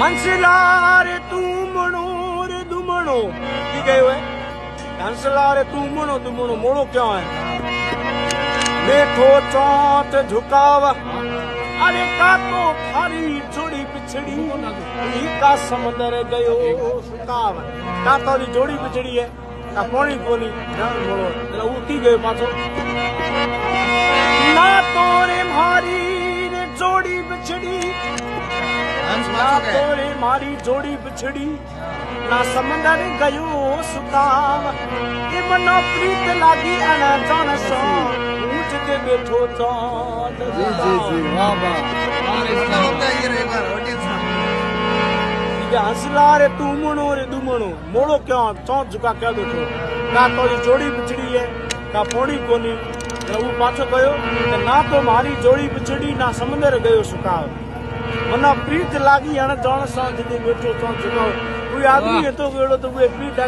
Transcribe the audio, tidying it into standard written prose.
हंसला रे तू मणो रे दुमणो की गयो है हंसला रे तू मणो दुमणो मोड़ो क्या है बैठो चौथ झुकाव अरे काको थारी जोड़ी पिछड़ी का समंदर गयो सुकाव का तो जोड़ी पिछड़ी है का पानी कोनी मोड़ो એટલે ઉઠી ગયો પાછો ના તોરે મારી રે જોડી બછડી ના તોરે મારી જોડી બછડી ના સમંદર ગયો સુકાવ એ મનો પ્રીત લાગી અન જાણ સો ઊંચ કે બેઠો ચાંદ जी जी जी वाह वाह और इसका होता ही रहेगा ऑडियंस में हंसला रे तू मणो रे दुमणो मोड़ो क्या चौंक झुका क्या बैठो का तो जोड़ी बिछड़ी है का पोड़ी कोनी वो पाछो गयो ना तो मारी जोड़ी बिछड़ी ना समंदर गयो सुकाव मना प्रीत लागी अण जान सा जदे बैठो चौंक झुकाओ कोई आदमी है तो वेड़ो तो वे प्रीत